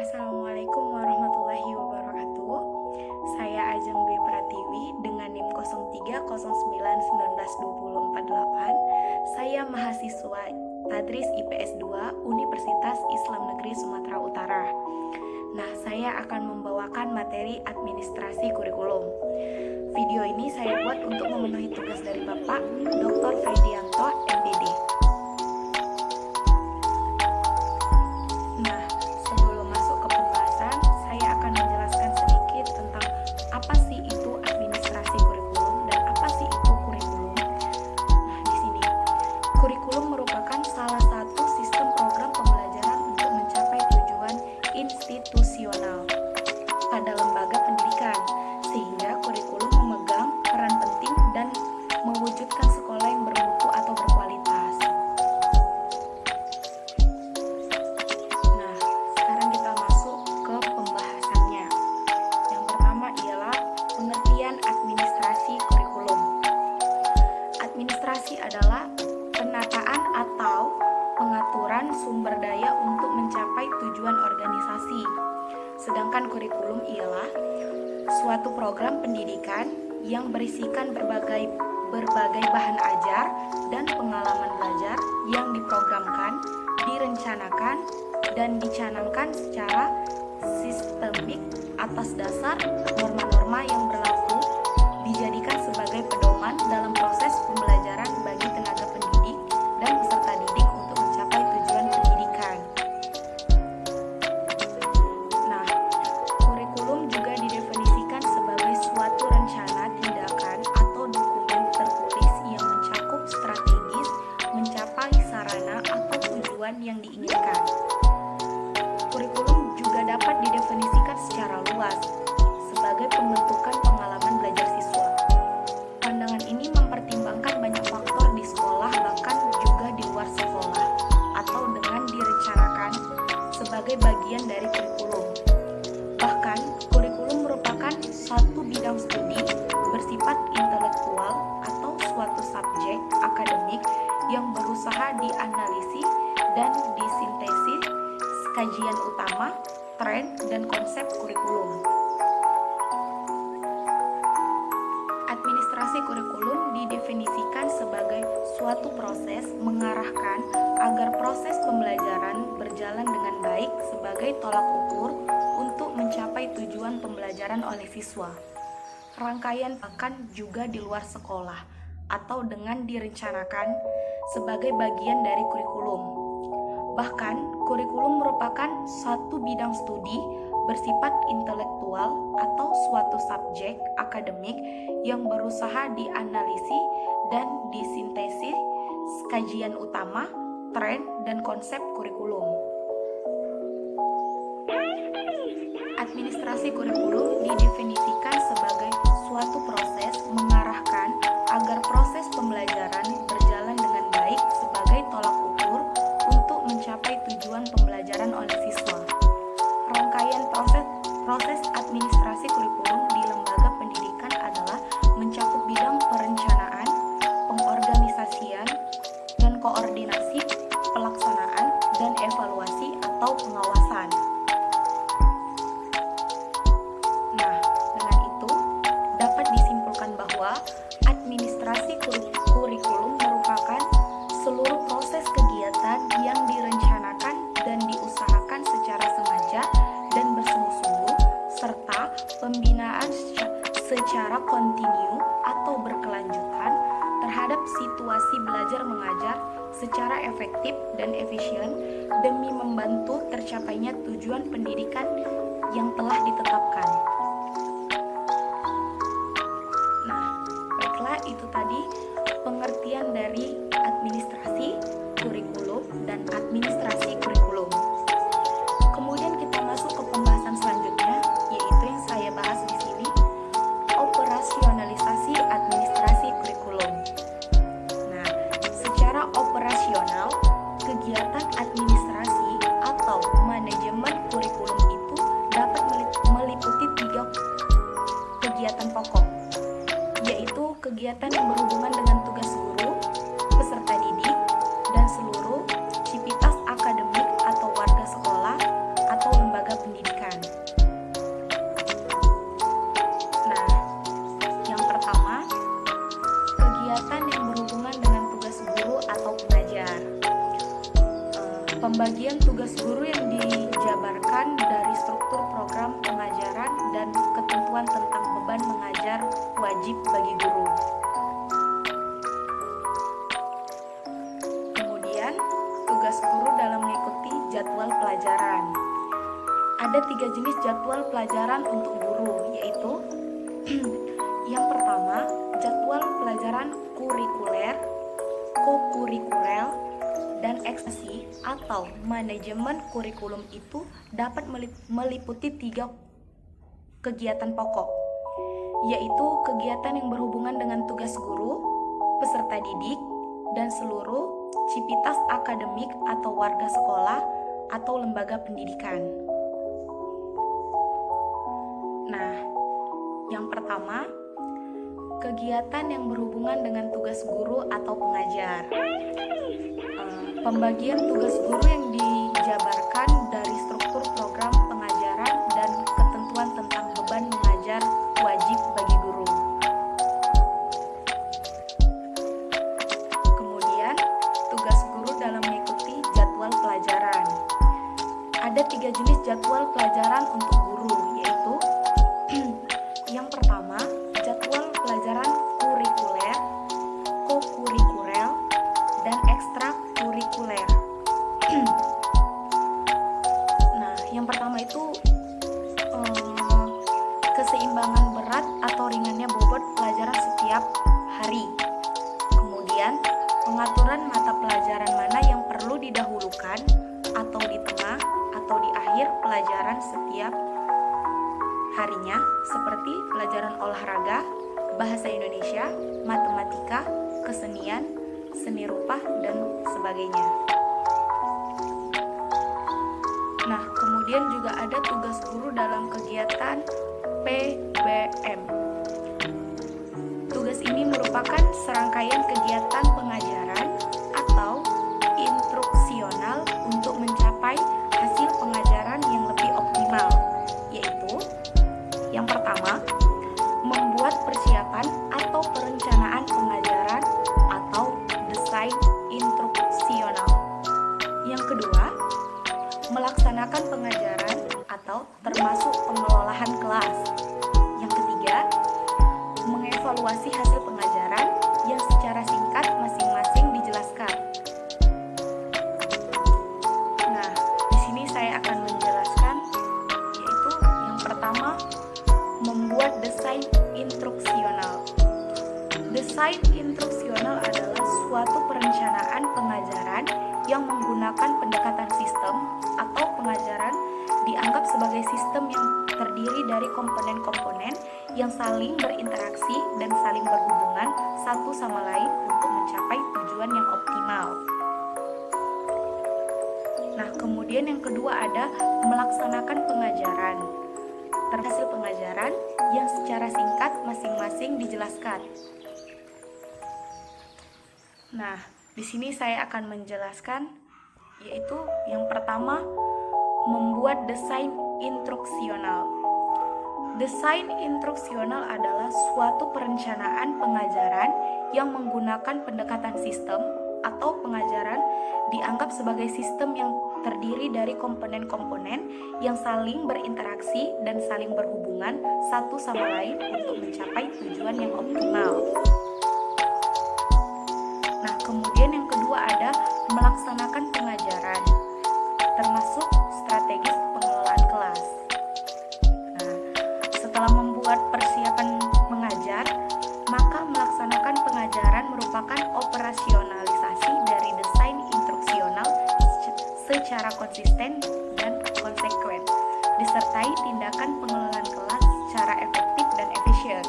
Assalamualaikum warahmatullahi wabarakatuh. Saya Ajeng Dwi Pratiwi dengan NIM 0309192048. Saya mahasiswa Tadris IPS 2 Universitas Islam Negeri Sumatera Utara. Nah, saya akan membawakan materi administrasi kurikulum. Video ini saya buat untuk memenuhi tugas dari Bapak Dr. Fedianto, MPD. Nah, sebelum masuk ke pembahasan, saya akan menjelaskan sedikit tentang apa sih itu administrasi kurikulum dan apa sih itu kurikulum. Nah, di sini kurikulum merupakan salah satu sistem program pembelajaran untuk mencapai tujuan institusional pada lembaga pendidikan, sehingga kurikulum memegang peran penting dan mewujudkan sekolah yang bermutu atau berkualitas. Nah, sekarang kita masuk ke pembahasannya. Yang pertama ialah pengertian administrasi kurikulum. Administrasi adalah penataan atau pengaturan sumber daya untuk mencapai tujuan organisasi. Sedangkan kurikulum ialah suatu program pendidikan yang berisikan berbagai bahan ajar dan pengalaman belajar yang diprogramkan, direncanakan, dan dicanangkan secara sistemik atas dasar norma-norma yang berlaku, dijadikan sebagai pedoman dalam proses pembelajaran bagi tenaga pendidik dan peserta didik untuk mencapai tujuan pendidikan. Nah, kurikulum juga didefinisikan sebagai suatu rencana tindakan atau dokumen tertulis yang mencakup strategis mencapai sarana atau tujuan yang diinginkan. Kurikulum juga dapat didefinisikan secara luas sebagai pembentukan pengalaman belajar siswa. Pandangan ini mempertimbangkan banyak faktor di sekolah, bahkan juga di luar sekolah, atau dengan direncanakan sebagai bagian dari kurikulum. Bahkan, kurikulum merupakan suatu bidang studi bersifat intelektual atau suatu subjek akademik yang berusaha dianalisis dan disintesis kajian utama, tren, dan konsep kurikulum. Administrasi kurikulum didefinisikan sebagai suatu proses mengarahkan agar proses pembelajaran berjalan dengan baik sebagai tolak ukur untuk mencapai tujuan pembelajaran oleh siswa. Rangkaian bahkan juga di luar sekolah atau dengan direncanakan sebagai bagian dari kurikulum. Bahkan, kurikulum merupakan satu bidang studi bersifat intelektual atau suatu subjek akademik yang berusaha dianalisis dan disintesis kajian utama, tren, dan konsep kurikulum. Administrasi kurikulum didefinisikan sebagai suatu proses mengarahkan agar proses pembelajaran berjalan dengan baik sebagai tolak ukur untuk mencapai tujuan pembelajaran oleh siswa. Rangkaian proses administrasi kurikulum di lembaga pendidikan adalah mencakup bidang perencanaan, pengorganisasian, dan koordinasi, pelaksanaan, dan evaluasi atau pengawasan. Nah, dengan itu dapat disimpulkan bahwa administrasi kurikulum merupakan seluruh proses kegiatan yang direncanakan dan diusahakan secara sengaja dan bersungguh-sungguh, serta pembinaan secara kontinu atau berkelanjutan terhadap situasi belajar mengajar secara efektif dan efisien demi membantu tercapainya tujuan pendidikan yang telah ditetapkan. Nah, baiklah, itu tadi pengertian dari administrasi kurikulum dan administrasi kurikulum. Kemudian kita masuk ke pembahasan selanjutnya, yaitu yang saya bahas di sini, operasionalisasi administrasi kurikulum. Nah, secara operasional, kegiatan administrasi atau manajemen kurikulum itu dapat meliputi 3 kegiatan pokok, yaitu kegiatan yang berhubungan dengan tugas guru, peserta didik, dan seluruh sivitas akademik atau warga sekolah atau lembaga pendidikan. ada 3 jenis jadwal pelajaran untuk guru, yaitu yang pertama, jadwal pelajaran kurikuler, kokurikuler, dan ekstasi atau manajemen kurikulum itu dapat meliputi 3 kegiatan pokok, yaitu kegiatan yang berhubungan dengan tugas guru, peserta didik, dan seluruh civitas akademik atau warga sekolah atau lembaga pendidikan. Nah, yang pertama, kegiatan yang berhubungan dengan tugas guru atau pengajar. Pembagian tugas guru yang dijabarkan dari struktur program pengajaran dan ketentuan tentang beban mengajar wajib bagi guru. Kemudian, tugas guru dalam mengikuti jadwal pelajaran. Ada 3 jenis jadwal pelajaran untuk guru, yaitu yang pertama, jadwal pelajaran kurikuler, kokurikuler, dan ekstrakurikuler. Nah, yang pertama itu keseimbangan berat atau ringannya bobot pelajaran setiap hari. Kemudian, pengaturan mata pelajaran mana yang perlu didahulukan atau di tengah atau di akhir pelajaran setiap harinya, seperti pelajaran olahraga, bahasa Indonesia, matematika, kesenian, seni rupa, dan sebagainya. Nah, kemudian juga ada tugas guru dalam kegiatan PBM. Tugas ini merupakan serangkaian kegiatan pengajaran atau instruksional untuk mencapai hasil pengajaran yang lebih optimal, yaitu yang pertama, membuat persiapan atau perencanaan pengajaran atau desain instruksional. Yang kedua, melaksanakan pengajaran atau termasuk pengelolaan kelas. Yang ketiga, mengevaluasi hasil pengajaran yang secara singkat masing-masing dijelaskan. Nah, di sini saya akan menjelaskan, yaitu yang pertama, membuat desain instruksional. Desain instruksional adalah suatu perencanaan pengajaran yang menggunakan pendekatan sistem atau pengajaran dianggap sebagai sistem yang terdiri dari komponen-komponen yang saling berinteraksi dan saling berhubungan satu sama lain untuk mencapai tujuan yang optimal. Nah, kemudian yang kedua ada melaksanakan pengajaran. Hasil pengajaran yang secara singkat masing-masing dijelaskan. Nah, di sini saya akan menjelaskan, yaitu yang pertama, membuat desain instruksional. Desain instruksional adalah suatu perencanaan pengajaran yang menggunakan pendekatan sistem atau pengajaran dianggap sebagai sistem yang terdiri dari komponen-komponen yang saling berinteraksi dan saling berhubungan satu sama lain untuk mencapai tujuan yang optimal. Nah, kemudian yang kedua ada melaksanakan pengajaran, termasuk strategis pengelolaan kelas. Nah, setelah membuat persiapan mengajar, maka melaksanakan pengajaran merupakan operasionalisasi dari desain instruksional secara konsisten dan konsekuen, disertai tindakan pengelolaan kelas secara efektif dan efisien.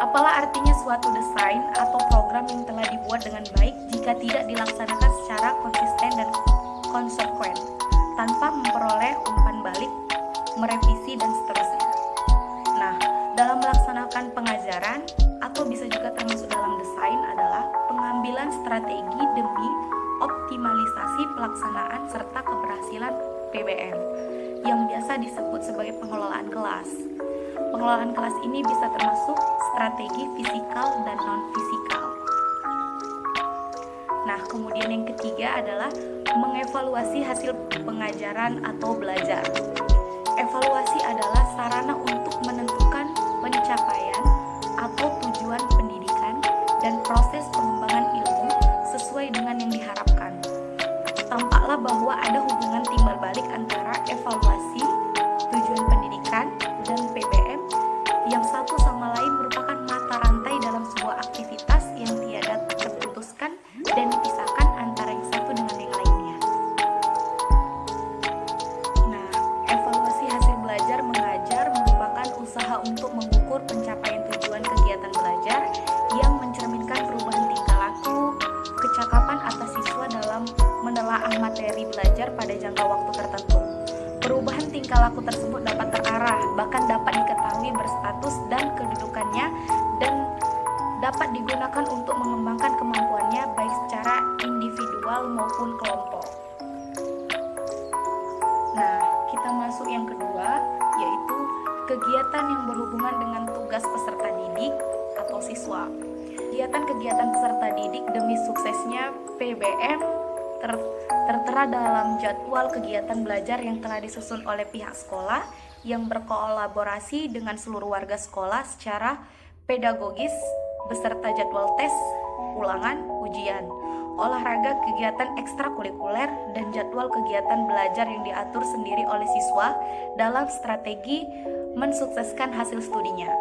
Apalah artinya suatu desain atau program yang telah dibuat dengan baik jika tidak dilaksanakan secara konsisten dan konsekuen, tanpa memperoleh umpan balik, merevisi, dan seterusnya. Nah, dalam melaksanakan pengajaran, atau bisa juga termasuk dalam desain, adalah pengambilan strategi demi optimalisasi pelaksanaan serta keberhasilan PBM, yang biasa disebut sebagai pengelolaan kelas. Pengelolaan kelas ini bisa termasuk strategi fisikal dan non-fisikal. Nah, kemudian yang ketiga adalah mengevaluasi hasil pengajaran atau belajar. Evaluasi adalah sarana untuk menentukan pencapaian atau tujuan pendidikan dan proses pengembangan ilmu sesuai dengan yang diharapkan. Tampaklah bahwa ada hubungan timbal balik antara evaluasi tingkah laku tersebut dapat terarah, bahkan dapat diketahui berstatus dan kedudukannya, dan dapat digunakan untuk mengembangkan kemampuannya baik secara individual maupun kelompok. Nah, kita masuk yang kedua, yaitu kegiatan yang berhubungan dengan tugas peserta didik atau siswa. Kegiatan-kegiatan peserta didik demi suksesnya PBM tertera dalam jadwal kegiatan belajar yang telah disusun oleh pihak sekolah yang berkolaborasi dengan seluruh warga sekolah secara pedagogis beserta jadwal tes, ulangan, ujian, olahraga, kegiatan ekstrakurikuler, dan jadwal kegiatan belajar yang diatur sendiri oleh siswa dalam strategi mensukseskan hasil studinya.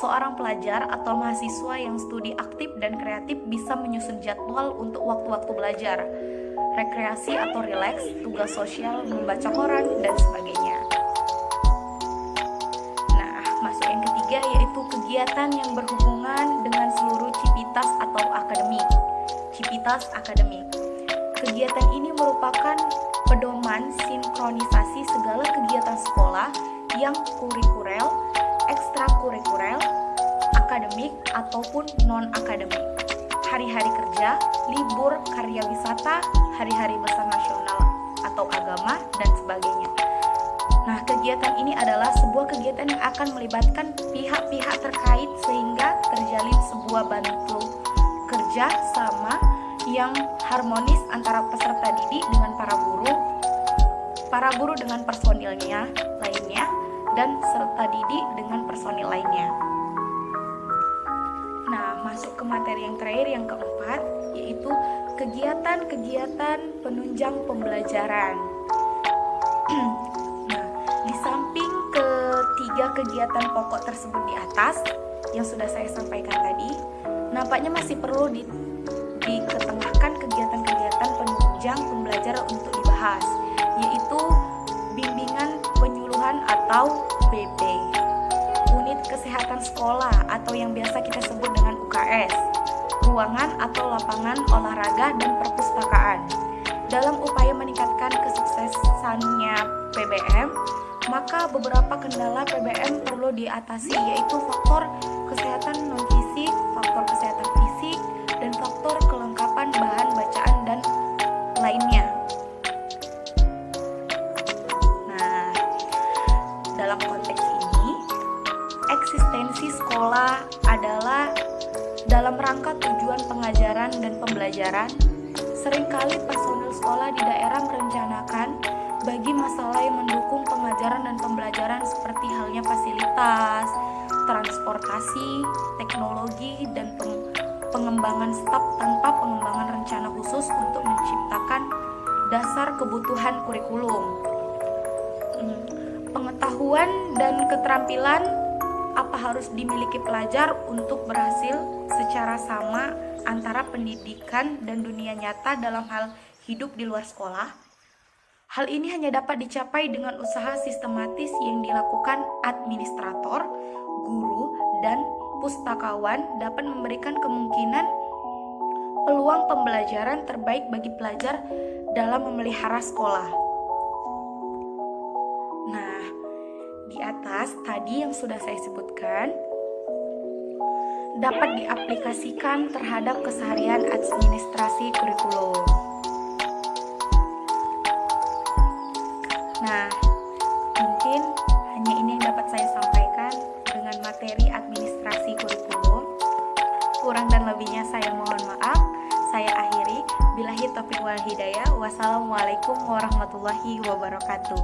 Seorang pelajar atau mahasiswa yang studi aktif dan kreatif bisa menyusun jadwal untuk waktu-waktu belajar, rekreasi atau rileks, tugas sosial, membaca koran, dan sebagainya. Nah, masuk yang ketiga, yaitu kegiatan yang berhubungan dengan seluruh civitas atau akademik. Civitas akademik. Kegiatan ini merupakan pedoman sinkronisasi segala kegiatan sekolah yang kurikuler, ekstrakurikuler, akademik ataupun non-akademik. Hari-hari kerja, libur, karya wisata, hari-hari besar nasional atau agama, dan sebagainya. Nah, kegiatan ini adalah sebuah kegiatan yang akan melibatkan pihak-pihak terkait sehingga terjalin sebuah bantu kerja sama yang harmonis antara peserta didik dengan para guru dengan personilnya lainnya, dan serta didik dengan personil lainnya. Nah, masuk ke materi yang terakhir, yang keempat, yaitu kegiatan-kegiatan penunjang pembelajaran. Nah, di samping ketiga kegiatan pokok tersebut di atas yang sudah saya sampaikan tadi, nampaknya masih perlu diketengahkan kegiatan-kegiatan penunjang pembelajaran untuk dibahas, yaitu bimbingan penyuluhan atau BP, unit kesehatan sekolah atau yang biasa kita sebut dengan UKS, ruangan atau lapangan olahraga, dan perpustakaan. Dalam upaya meningkatkan kesuksesannya PBM, maka beberapa kendala PBM perlu diatasi, yaitu faktor kesehatan non-fisik, faktor kesehatan fisik, dan faktor kelengkapan bahan bacaan dan lainnya. Nah, dalam konteks ini, eksistensi sekolah adalah dalam rangka tujuan pengajaran dan pembelajaran. Seringkali personil sekolah di daerah merencanakan bagi masalah yang mendukung pengajaran dan pembelajaran seperti halnya fasilitas, transportasi, teknologi, dan pengembangan staf tanpa pengembangan rencana khusus untuk menciptakan dasar kebutuhan kurikulum. Pengetahuan dan keterampilan apa harus dimiliki pelajar untuk berhasil secara sama antara pendidikan dan dunia nyata dalam hal hidup di luar sekolah. Hal ini hanya dapat dicapai dengan usaha sistematis yang dilakukan administrator, guru, dan pustakawan dapat memberikan kemungkinan peluang pembelajaran terbaik bagi pelajar dalam memelihara sekolah. Nah, di atas tadi yang sudah saya sebutkan dapat diaplikasikan terhadap keseharian administrasi kurikulum. Nah, mungkin hanya ini yang dapat saya sampaikan dengan materi administrasi kurikulum. Kurang dan lebihnya saya mohon maaf. Saya akhiri. Billahi taufiq wal hidayah. Wassalamualaikum warahmatullahi wabarakatuh.